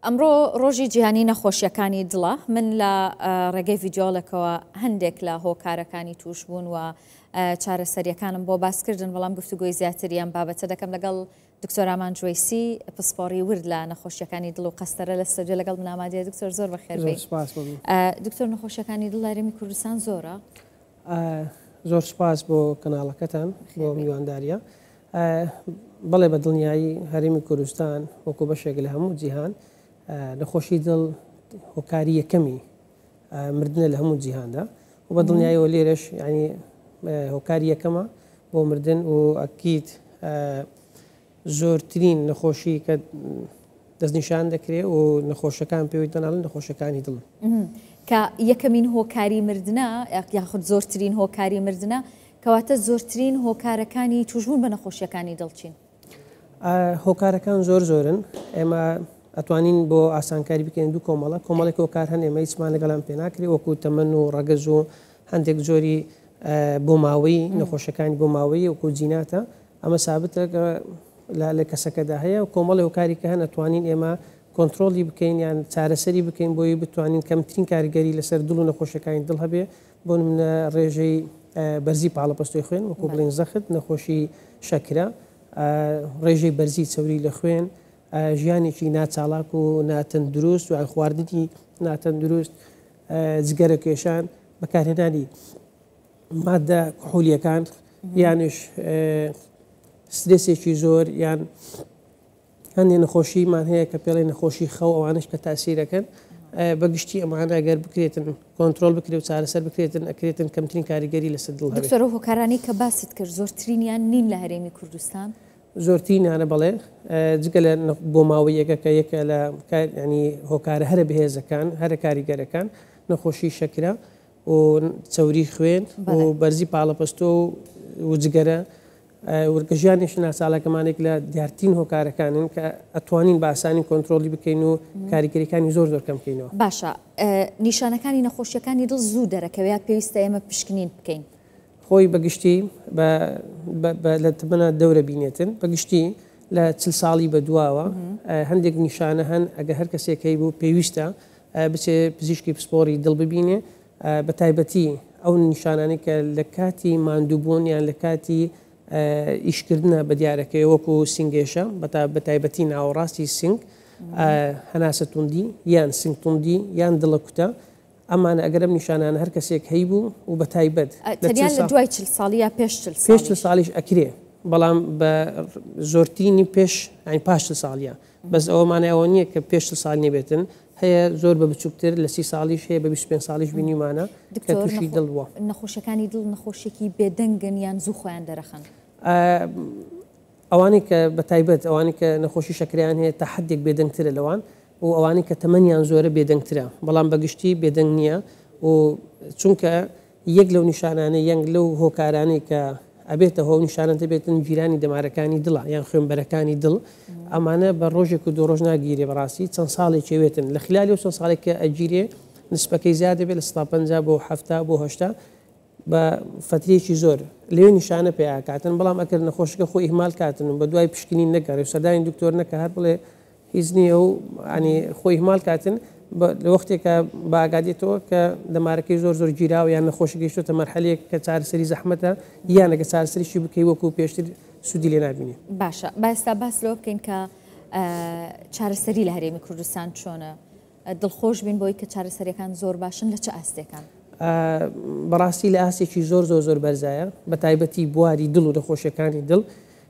ئەمڕۆ ڕۆژی جیهانی نەخۆشیەکانی دڵە من لە ڕێگەی ڤیدیۆڵێکەوە هەندێک لە هۆکارەکانی توش بوون و چارەسەریەکانم بۆ باسکردن بەڵام گفتوگۆی زیاتری ئەم بابەتە دەکەم لەگەڵ دکتۆر ئامان جوێیسی پسپۆڕی ورد لە نەخۆشیەکانی دڵ و قەستەرە لە ستۆدیۆ لەگەڵ من ئامادەیە. دکتۆر زۆر بەخێربێی. دکتۆر نەخۆشیەکانی دڵ لە هەرێمی کوردستان زۆرە؟ زۆر سپاس بۆ کەناڵەکەتان بۆ میوانداریە. بەڵێ بە دڵنیایی هەرێمی کوردستان وەکو بەشێک لە هەموو جیهان نەخۆشی دڵ هۆکاری یەکەمی مردنە لە هەموو جیهاندا و بە دڵنیاییەوە لێرەش ینی هۆکاری یەکەمە بۆ مردن و ئەکید زۆرترین نەخۆشی کە دەستنیشان دەکرێت و نەخۆشەکان پێوی دەناڵن نەخۆشەکانی دڵن کە یەکەمین هۆکاری مردنە یاخود زۆرترین هۆکاری مردنە کەواتە زۆرترین هۆکارەکانی توشبوون بە نەخۆشیەکانی دڵچین. هۆکارەکان زۆرن ئێمە ئەتوانین بۆ ئاسانکاری بکەین دوو کۆمەڵێک هۆکار هەن ئێمە هیچمان لەگەڵام پێ ناکرێت وەکو تەمەن و ڕەگەز و هەندێک جۆری بۆ ماوەی نەخۆشەکانی بۆ ماوەی وەکو جیناتە ئەمە سابتە لە کەسەکەدا هەیە و کۆمەڵی هۆکاری کە هەن ئەتوانین ئێمە کۆنتترۆلی بکەین یان چارەسەری بکەین بۆی بتوانین کەمترین کاریگەری لەسەر دڵ و نەخۆشەکانی دڵ هەبێ بۆ منە ڕێژەی بەرزی پاڵەپەستۆی خوێن وەکو بڵین زەخت نەخۆشی شەکرە ڕێژەی بەرزی چەوری لە خوێن ژیانێکی ناچاڵاک و ناتەندروست و خواردنی ناتەندروست جگەرە کێشان بەکارهێنانی مادە کوحولیەکان یانش سترێسێکی زۆر یان هەندێک نەخۆشیمان هەیە کە پێڵێ نەخۆشی خەو ئەوانش کە تاسیرەکەن بەگشتی ئەمانە ئەگەر بکرێتن کۆنتترۆل بکرێت و چارەسەر بکرێتن ئەکرێتن کەمترین کاریگەری لەسەر دڵ. دکتۆر هۆکارانی کە باست کرد زۆرترینیان نین لە هەرێمی کوردستان؟ زۆرترینانە بەڵێ جگە لە بۆ ماوەی یەکە کە یەکە لە ینی هۆکارە هەرە بەهێزەکان هەرە کاریگەرەکان نەخۆشی شەکرە و چەوری خوێن و بەرزی پاڵەپەستۆ و جگەرە وەرگەژیانێش ناچاڵەکەمانێک لە دیارترین هۆکارەکانن کە ئەتوانین بە ئاسانی کۆنتترۆلی بکەین و کاریگەریەکانی زۆر کەم بکەینەوە. باشە نیشانەکانی نەخۆشیەکانی دڵ زوو دەرەکەوێت پێویستە ئێمە پشکنین بکەین. خۆی بەگشتی لە تمەنە دەورە بینێتن بەگشتی لە 40 ساڵی بە دواوە هەندێک نیشانە هەن ئەگە هەر کەسێکەی بوو پێویستە بچێ پزیشکی پسپۆری دڵ ببینێ بە تایبەتی ئەو نیشانانی کە لە کاتی ماندووبوون یان لە کاتی ئیشکردنە بە دیارەکەی وەکو سنگێشە بە تایبەتی ناوەڕاستی سنگ هەناسە توندی یان سنگ توندی یان دڵە کوتە ئەمانە ئەگەرم نیشانانە هەر کەسێک هەیبوو و بە تایبەت لە دوای 40 ساڵی یا پێش 40 ساڵیش ئەکرێ بەڵام بە زۆرترینی پێش پاش ساڵیە بەس ئەومانە ئەوە نییە کە پێش ساڵ نێبێتن هەیە زۆر بە بچووکتر لە 30 ساڵیش هەیە بە 25 ساڵیش بینیمانە کە تووشی دڵوە. نەخۆشیەکانی دڵ نەخۆشیێکی بێدەنگن یان زوو خۆیان دەرەخەن؟ ئەوانی کە بە تایبەت ئەوانی کە نەخۆشی شەکریان هەیە تا حدێک بێدەنگترە لەوان و ئەوانی کە تەمەنیان زۆرە بێدەنگترە بەڵام بەگشتی بێدەنگ نییە و چونکە یەک لەو نیشانانە یەنگ لەو هۆکارانەی کە ئەبێتە هۆ نیشانە دەبێتن گیرانی دەمارەکانی دڵە یان خوێنبەرەکانی دڵ ئەمانە بە ڕۆژێک و دو ڕۆژ ناگیرێ بەڕاستی چەند ساڵێک چێوێتن لە خلالی و چەند ساڵێک کە ئەگیرێ نسبەکەی زیاد دەبێت لە 150 بۆ 70 بۆ 80 بە فترێکی زۆر لێ نیشانە پێیاکاتن بەڵام ئەکرد نەخۆشەکە خۆی ئیهمال کاتن و بە دوای پشکنین نەگەڕێ سەردانی دکتۆر نەکە هەر بڵێ هیچ نییە و ینی خۆی ئیهمال کاتن لە وەختێکە باگادێتەوە کە دەمارەکەی زۆر گیراوە یان نەخۆشی گەیشتۆتە مەرحەلەیەک کە چارەسەری زەحمەتە یانەگە چارەسەریشی بکەی وەکو پێشتر سوودی لێ نابینی. باشە باستا باس لەوە بکەین کە چارەسەری لە هەرێمی کوردستان چۆنە دڵخۆش بین بۆی کە چارەسەریەکان زۆر باشن لە چه ئاستێکان؟ بەڕاستی لە ئاستێکی زۆر بەرزایە بە تایبەتی بواری دڵ و نەخۆشیەکانی دڵ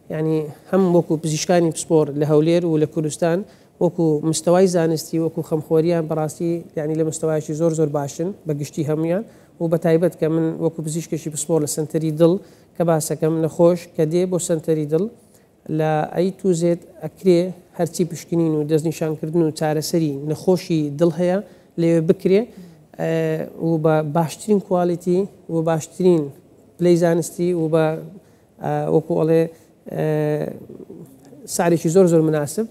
ینی هەم وەکو پزیشکانی پسپۆر لە هەولێر و لە کوردستان وەکو مستەوای زانستی وەکو خەمخۆریان بەڕاستی ینی لە مستەوایکی زۆر باشن بەگشتی هەمویان و بە تایبەت کە من وەکو پزیشکێکی پسپۆر لە سنتەری دڵ کە باسەکەم نەخۆش کە دێ بۆ سنتەری دڵ لە ئەی توزێت ئەکرێ هەرچی پشکنین و دەستنیشانکردن و چارەسەری نەخۆشی دڵ هەیە لێوێ بکرێ و بە باشترین کوالیتی و باشترین پلەی زانستی و بە وەکو ئەڵێ سعرێکی زۆر مناسب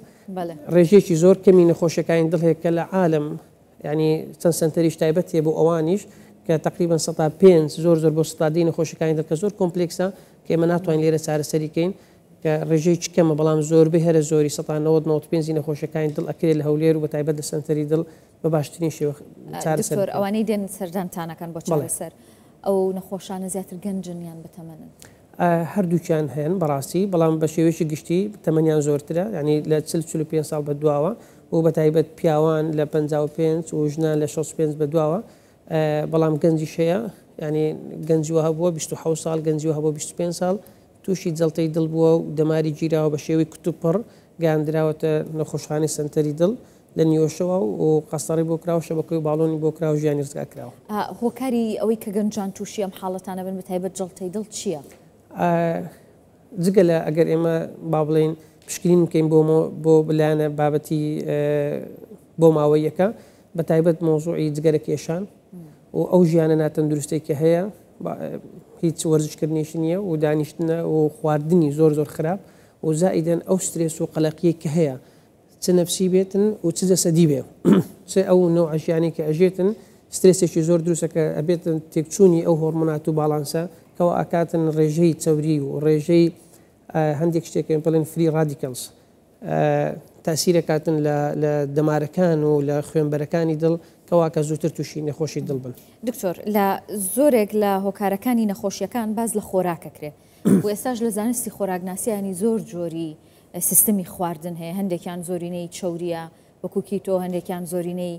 ڕێژێکی زۆر کەمی نەخۆشیەکانی دڵ هەیە کە لە عالم ینی چەند سنتەریش تایبەت هەیە بۆ ئەوانیش کە تقریبا 105 زۆر بۆ ستادی نەخۆشیەکانی دڵ کە زۆر کۆمپلێکسە کە ئێمە ناتوانین لێرە چارەسەریکەین کە ڕێژەی چکەمە بەڵام زۆربەی هەرە زۆری 1995 نەخۆشیەکانی دڵ ئەکرێت لە هەولێر و بە تایبەت لە سنتەری دڵ بە باشترین شێوە دکتۆر ئەوانەی دێن سەردانتانەکان بۆ چارەسەر ئەو نەخۆشانە زیاتر گەنجن یان بتەمەنن؟ هەردووکیان هەیەن بەڕاستی بەڵام بە شێوەیەکی گشتی تەمەنیان زۆرترە ینی لە 45 ساڵ بە دواوە و بە تایبەت پیاوان لە 55 و ژنان لە 65 بە دواوە بەڵام گەنجی شەیە ینی گەنجی وە هەبووە 27 ساڵ گەنجی وە هەبووە 25 ساڵ تووشی جەڵتەی دڵ بووە و دەماری گیراوە بە شێوەی کتوپڕ گەاندراوەتە نەخۆشخانەی سنتەری دڵ لە نیوەشەوە و قەستەڕی بۆ کراوە شەبەکەی باڵۆنی بۆ کراوە ژیانی ڕزگا کراوە. هۆکاری ئەوەی کە گەنجان تووشی ئەم حاڵەتانە بن بە تایبەت جەڵتەی دڵ چییە؟ جگە لە ئەگەر ئێمە با بڵێن پشکنین بکەین بۆ بلایەنە بابەتی بۆ ماوەیەکە بە تایبەت مۆزوعی جگەرە کێشان و ئەو ژیانە ناتەندروستێکی هەیە هیچ وەرزشکردنیشی نییە و دانیشتنە و خواردنی زۆر خراپ و زائیدەن ئەو سترێس و قەلەقیە کە هەیە چ نەفسی بێتن و چ جەسەدی بێ چ ئەو نەو عژیانی کە ئەژێتن سترێسێکی زۆر دروستەکە ئەبێتن تێکچوونی ئەو هۆرمۆنات و باڵانسە کەەوە ئاکاتن ڕێژەی چەوری و ڕێژەی هەندێک شتێکن بڵێن فری رادیکلز تاسیرەکاتن لە دەمارەکان و لە خوێنبەرەکانی دڵ کەواکە زووتر تووشی نەخۆشی دڵ بن. دکتۆر لە زۆرێک لە هۆکارەکانی نەخۆشیەکان باز لە خۆراکەکرێ و ئێستاش لە زانستی خۆراکناسیانی زۆر جۆری سیستمی خواردن هەیە هەندێکیان زۆرینەی چەوریە وەکوکیتۆ هەندێکیان زۆرینەی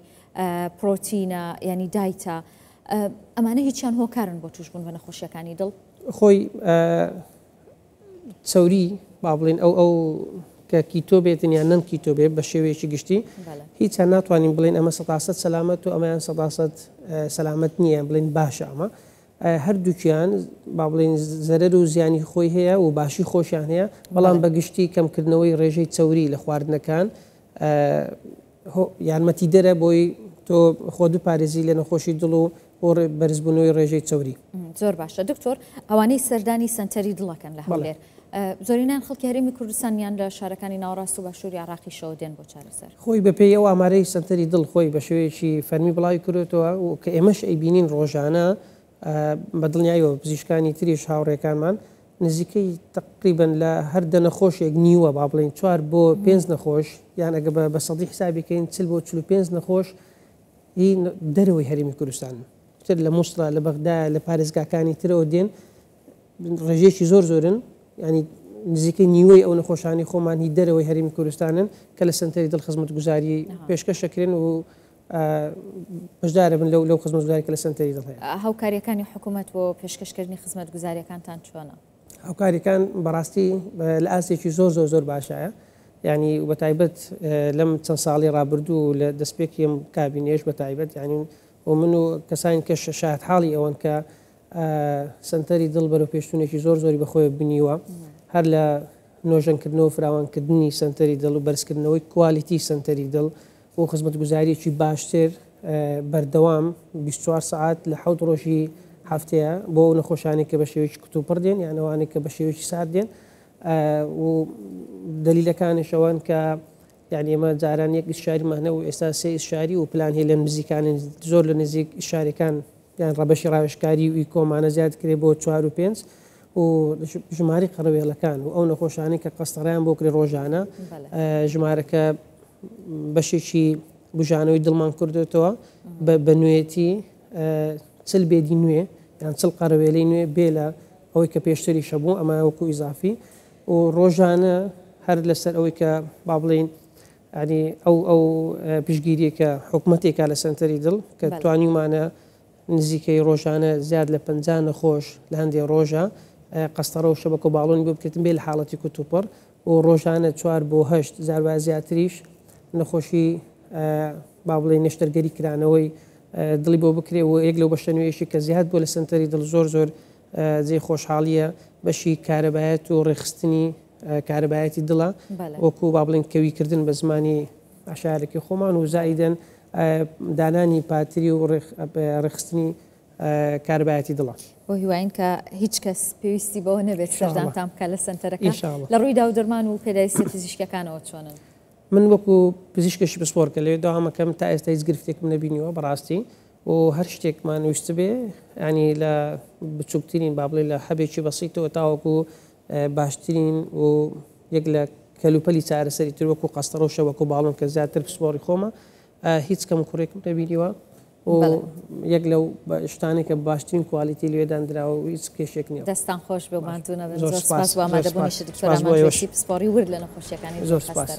پرۆتینە ینی دایتە ئەمانە هیچیان هۆکارن بۆ توشبوون بە نەخۆشیەکانی دڵ خۆی چەوری با بڵێن ئەو کە کیتۆ بێتن یان نەم کیتۆ بێت بە شێوەیەکی گشتی هیچیان ناتوانین بڵێن ئەمە 100% سەلامەت و ئەمەیان 100% سەلامەت نییە بڵێن باشە ئەمە هەردووکیان با بڵێن زەرەر و زیانی خۆی هەیە و باشی خۆشیان هەیە بەڵام بەگشتی کەمکردنەوەی ڕێژەی چەوری لە خواردنەکان یارمەتی دەرە بۆی تۆ خۆ دووپارێزی لە نەخۆشی دڵ و بەرزبوونەوەی ڕێژەی چەوری. زۆر باشە دکتۆر ئەوانەی سەردانی سنتەری دڵەکەن لە هەولێر زۆرینان خەڵکی هەرێمی کوردستانیان لە شارەکانی ناوەڕاست و باشووری عراقی شەوە دێن بۆ چارەسەر خۆی بەپێی ئەو ئامارەی سنتەری دڵ خۆی بە شێوەیەکی فەرمی بڵاوی کردێتەوە و کە ئێمەش ئەیبینین ڕۆژانە بە دڵنیایەوە پزیشکانی تریش هاوڕێکانمان نزیکەی تقریبن لە هەر دە نەخۆشێک نیوە با بڵێن 4 بۆ 5 نەخۆش یان ئەگە بە سەدی حسابیکەین 40 بۆ 45 نەخۆش دەرەوەی هەرێمی کوردستان تر لە مووسڵا لە بەغدا لە پارێزگاکانی ترەوە دێن ڕێژێکی زۆرن ینی نزیکەی نیوەی ئەو نەخۆشانی خۆمان هی دەرەوەی هەرێمی کوردستانن کە لە سنتەری دڵ خزمەتگوزاری پێشکەشەکرێن و بەشدارە بن لەو خزمەتگوزاری کە لە سنتەری دڵ هەیە. هاوکاریەکانی حکوومەت بۆ پێشکەشکردنی خزمەتگوزاریەکانتان چۆنە؟ هاوکاریەکان بەڕاستی لە ئاسێکی زۆر باشایە ینی بە تایبەت لەم چەند ساڵی ڕابردوو لە دەستپێکیم کابینێش بە تایبەت ینی و من و کەسانی کە شاهد حاڵی ئەوەن کە سنتەری دڵ بەرەو پێشتونێکی زۆری بەخۆی بنیوە هەر لە نۆژەنکردنەوە فراوانکردنی سنتەری دڵ و بەرزکردنەوەی کوالیتی سنتەری دڵ و خزمەتگوزاریەکی باشتر بەردەوام 24 ساعت لە 7 ڕۆژی هەفتەیە بۆ نەخۆشانی کە بە شێوەیەکی کتوپڕ دێن یانەوانی کە بە شێوەیەکی سات دێن و دلیلەکانیشەوەن کە یعنی ئێمە جاران یەک شاریمانە و ئێستا سێ شاری و پلان هەیە لە نزیکانی زۆر لە نزیک شارەکان یان ڕەبەشی ڕاوێژکاری و ئیکۆمانە زیاد کرێ بۆ 4 و 5 و ژماری قەڕەوێڵەکان و ئەو نەخۆشانی کە قەستەڕیان بۆ کرێ ڕۆژانە ژمارەکە بەشێکی بژانەوەی دڵمان کردێتەوە بە نوێتی چل بێدی نوێ یان چل قەرەوێلەی نوێ بێ لە ئەوەی کە پێشتری شەبوو ئەمە وەکو ئیزافی و ڕۆژانە هەر لەسەر ئەوەی کە با بڵێن ینی ئەو پشگیریەکە حکوومەتێکا لە سنتەری دڵ کە توانیمانە نزیکەی ڕۆژانە زیاد لە 50 نەخۆش لە هەندێک ڕۆژە قەستەڕە و شەبەکە و باڵۆنی بۆ بکرێتن بێ لە حاڵەتی کتوپڕ و ڕۆژانە 4 بۆ 8 زاربا زیاتریش نەخۆشی با بڵێن نەشتەرگەری کرانەوەی دڵی بۆ بکرێ و یەک لەو بەشە نوێیەشی کە زیاد بۆ لە سنتەری دڵ زۆر جێی خۆشحاڵیە بەشی کارەبایەت و ڕێخستنی کارەبایەتی دڵە وەکو با بڵێن کەویکردن بە زمانی عشارێکی خۆمان و زائیدەن دانانی پاتری و ڕێخستنی کارەبایەتی دڵە بۆ هیواین کە هیچ کەس پێویستی بەوە نەبێت سەردانتان بکە لە سنتەرەکە لە ڕووی داودەرمان و پێداویستی پزیشکەکانەوە چۆنن؟ من وەکو پزیشکەشی پسپۆرکە لێ داوامەکەم تا ئێستا هیچ گرفتێکم نەبینیوە بەڕاستی و هەر شتێکمان ویستە بێ ینی لە بچووکترین با بڵێ لە حەبێکی بەسیتەوە تاوەکو باشترین و یەک لە کەلوپەلی چارەسەری تر وەکو قەستەڕە و شەوەکو باڵم کە زیاتر پسپۆری خۆمە هیچ کەم کوڕێکم نەبینیوە و یەک لەو شتانی کە باشترین کوالیتی لێدانراوە و هیچ کێشێک نییە. دەستان خۆش بێمانتونە زۆر سپاس و ئامادەبوونیشت دکتۆر ئامادەبوونی پسپۆری ورد لە نەخۆشیەکانی زۆر سپاس.